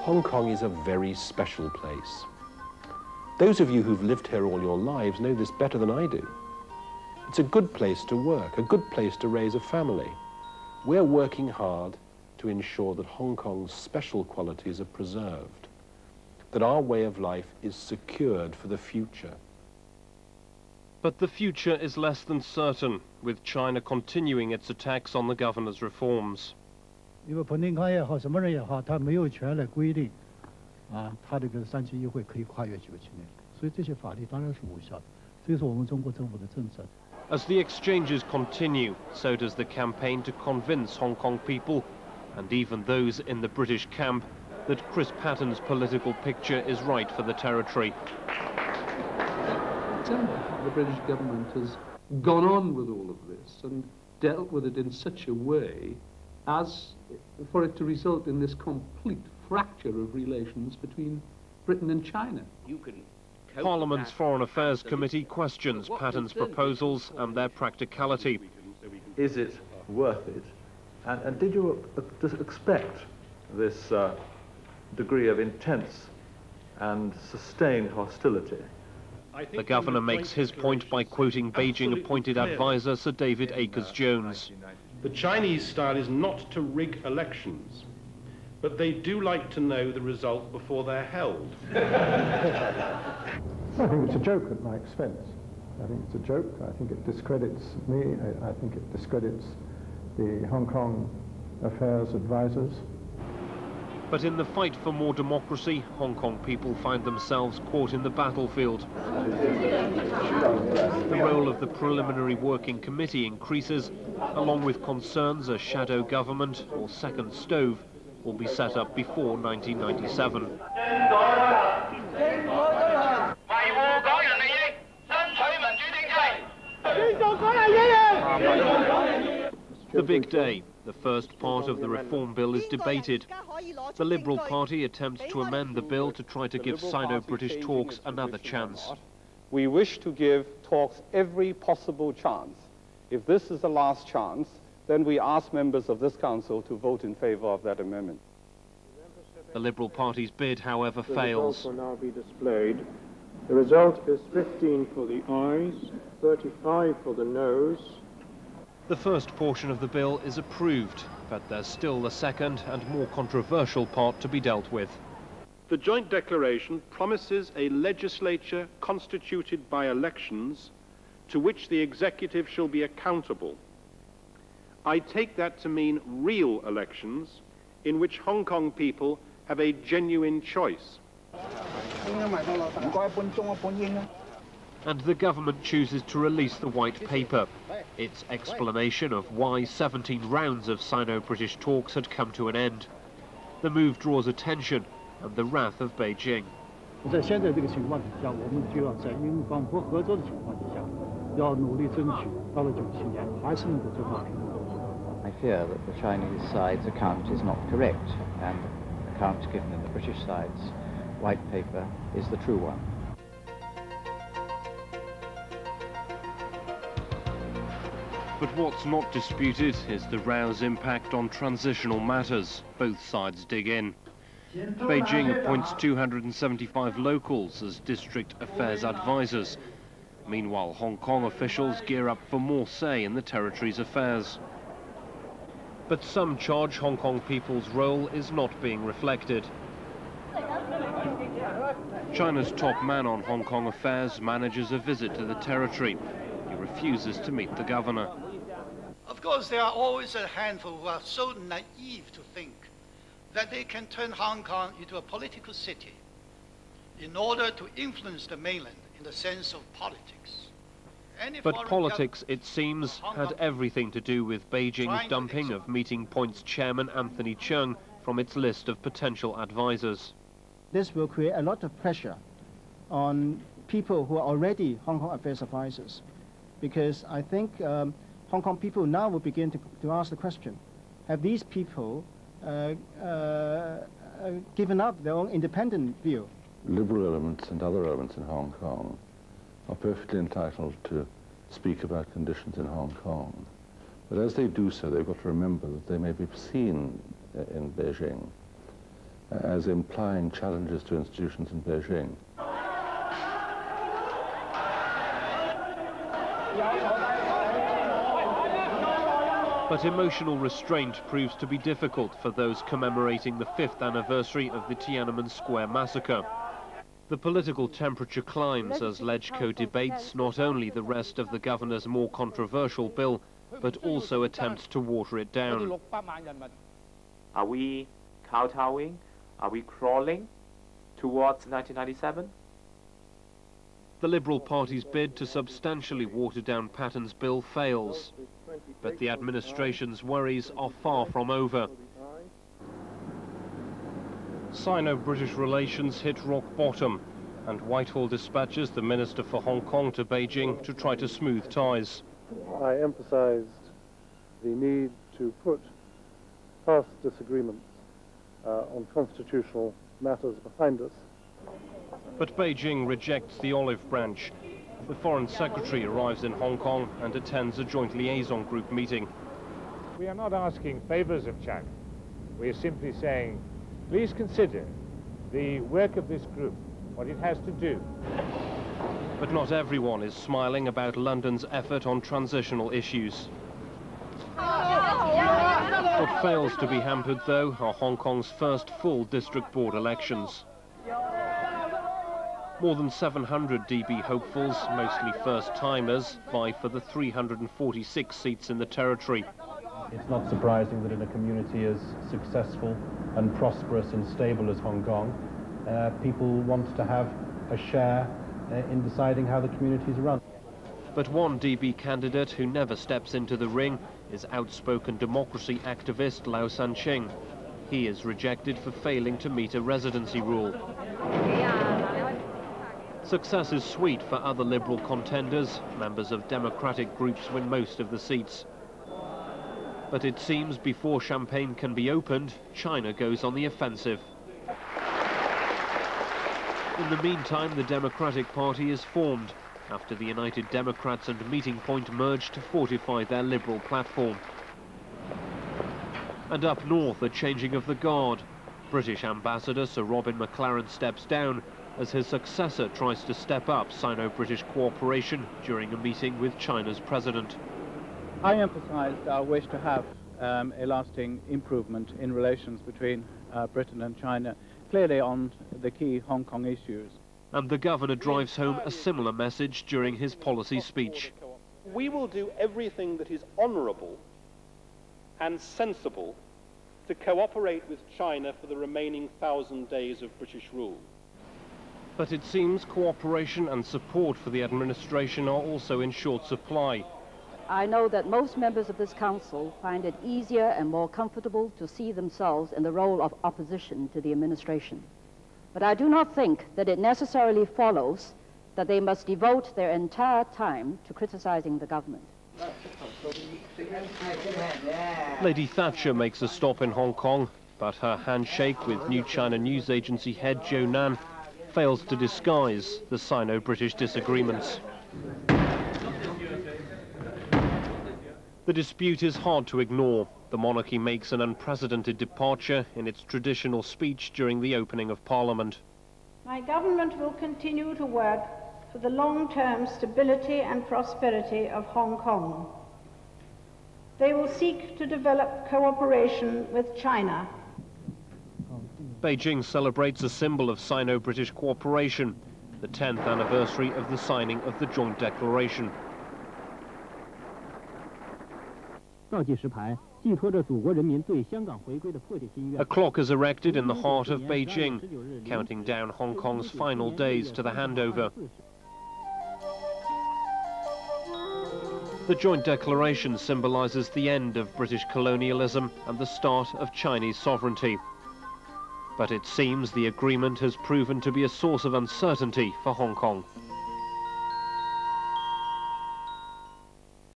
Hong Kong is a very special place. Those of you who've lived here all your lives know this better than I do. It's a good place to work, a good place to raise a family. We're working hard to ensure that Hong Kong's special qualities are preserved, that our way of life is secured for the future. But the future is less than certain, with China continuing its attacks on the governor's reforms. 因为彭定康也好，什么人也好，他没有权来规定，他这个三级议会可以跨越9个区内，所以这些法律当然是无效的。这是我们中国政府的政策。As the exchanges continue, so does the campaign to convince Hong Kong people, and even those in the British camp, that Chris Patten's political picture is right for the territory. The British government has gone on with all of this and dealt with it in such a way as for it to result in this complete fracture of relations between Britain and China. Parliament's Foreign Affairs Committee questions Patten's proposals and their practicality. Is it worth it? And did you expect this degree of intense and sustained hostility? The governor makes his point by quoting Beijing-appointed advisor Sir David Akers-Jones. The Chinese style is not to rig elections, but they do like to know the result before they're held. I think it's a joke at my expense. I think it's a joke. I think it discredits me. I think it discredits the Hong Kong affairs advisors. But in the fight for more democracy, Hong Kong people find themselves caught in the battlefield. The role of the preliminary working committee increases, along with concerns a shadow government or second stove will be set up before 1997. The big day. The first part of the reform bill is debated. The Liberal Party attempts to amend the bill to try to give Sino-British talks another chance. We wish to give talks every possible chance. If this is the last chance, then we ask members of this council to vote in favour of that amendment. The Liberal Party's bid, however, fails. The results will now be displayed. The result is 15 for the ayes, 35 for the noes. The first portion of the bill is approved, but there's still the second and more controversial part to be dealt with. The joint declaration promises a legislature constituted by elections to which the executive shall be accountable. I take that to mean real elections in which Hong Kong people have a genuine choice. And the government chooses to release the white paper, its explanation of why 17 rounds of Sino-British talks had come to an end. The move draws attention and the wrath of Beijing. I fear that the Chinese side's account is not correct, and the account given in the British side's white paper is the true one. But what's not disputed is the row's impact on transitional matters. Both sides dig in. Beijing appoints 275 locals as district affairs advisors. Meanwhile, Hong Kong officials gear up for more say in the territory's affairs. But some charge Hong Kong people's role is not being reflected. China's top man on Hong Kong affairs manages a visit to the territory. He refuses to meet the governor. Of course, there are always a handful who are so naive to think that they can turn Hong Kong into a political city in order to influence the mainland in the sense of politics. But politics, it seems, had everything to do with Beijing's dumping of Meeting Point's chairman Anthony Cheung from its list of potential advisors. This will create a lot of pressure on people who are already Hong Kong affairs advisors, because I think Hong Kong people now will begin to ask the question, have these people given up their own independent view? Liberal elements and other elements in Hong Kong are perfectly entitled to speak about conditions in Hong Kong. But as they do so, they've got to remember that they may be seen in Beijing as implying challenges to institutions in Beijing. But emotional restraint proves to be difficult for those commemorating the 5th anniversary of the Tiananmen Square massacre. The political temperature climbs as LegCo debates not only the rest of the governor's more controversial bill, but also attempts to water it down. Are we kowtowing? Are we crawling towards 1997? The Liberal Party's bid to substantially water down Patton's bill fails, but the administration's worries are far from over. Sino-British relations hit rock bottom, and Whitehall dispatches the Minister for Hong Kong to Beijing to try to smooth ties. I emphasized the need to put past disagreements on constitutional matters behind us. But Beijing rejects the olive branch. The Foreign Secretary arrives in Hong Kong and attends a joint liaison group meeting. We are not asking favors of China. We are simply saying, please consider the work of this group, what it has to do. But not everyone is smiling about London's effort on transitional issues. What fails to be hampered, though, are Hong Kong's first full district board elections. More than 700 DB hopefuls, mostly first-timers, vie for the 346 seats in the territory. It's not surprising that in a community as successful and prosperous and stable as Hong Kong, people want to have a share in deciding how the community is run. But one DB candidate who never steps into the ring is outspoken democracy activist Lau San-ching. He is rejected for failing to meet a residency rule. Success is sweet for other Liberal contenders. Members of democratic groups win most of the seats. But it seems before champagne can be opened, China goes on the offensive. In the meantime, the Democratic Party is formed after the United Democrats and Meeting Point merged to fortify their Liberal platform. And up north, a changing of the guard. British Ambassador Sir Robin McLaren steps down as his successor tries to step up Sino-British cooperation during a meeting with China's president. I emphasized our wish to have a lasting improvement in relations between Britain and China, clearly on the key Hong Kong issues. And the governor drives home a similar message during his policy speech. We will do everything that is honourable and sensible to cooperate with China for the remaining 1,000 days of British rule. But it seems cooperation and support for the administration are also in short supply. I know that most members of this council find it easier and more comfortable to see themselves in the role of opposition to the administration. But I do not think that it necessarily follows that they must devote their entire time to criticizing the government. Lady Thatcher makes a stop in Hong Kong, but her handshake with New China News Agency head Joe Nan fails to disguise the Sino-British disagreements. The dispute is hard to ignore. The monarchy makes an unprecedented departure in its traditional speech during the opening of Parliament. My government will continue to work for the long-term stability and prosperity of Hong Kong. They will seek to develop cooperation with China. Beijing celebrates a symbol of Sino-British cooperation, the 10th anniversary of the signing of the Joint Declaration. A clock is erected in the heart of Beijing, counting down Hong Kong's final days to the handover. The Joint Declaration symbolizes the end of British colonialism and the start of Chinese sovereignty. But it seems the agreement has proven to be a source of uncertainty for Hong Kong.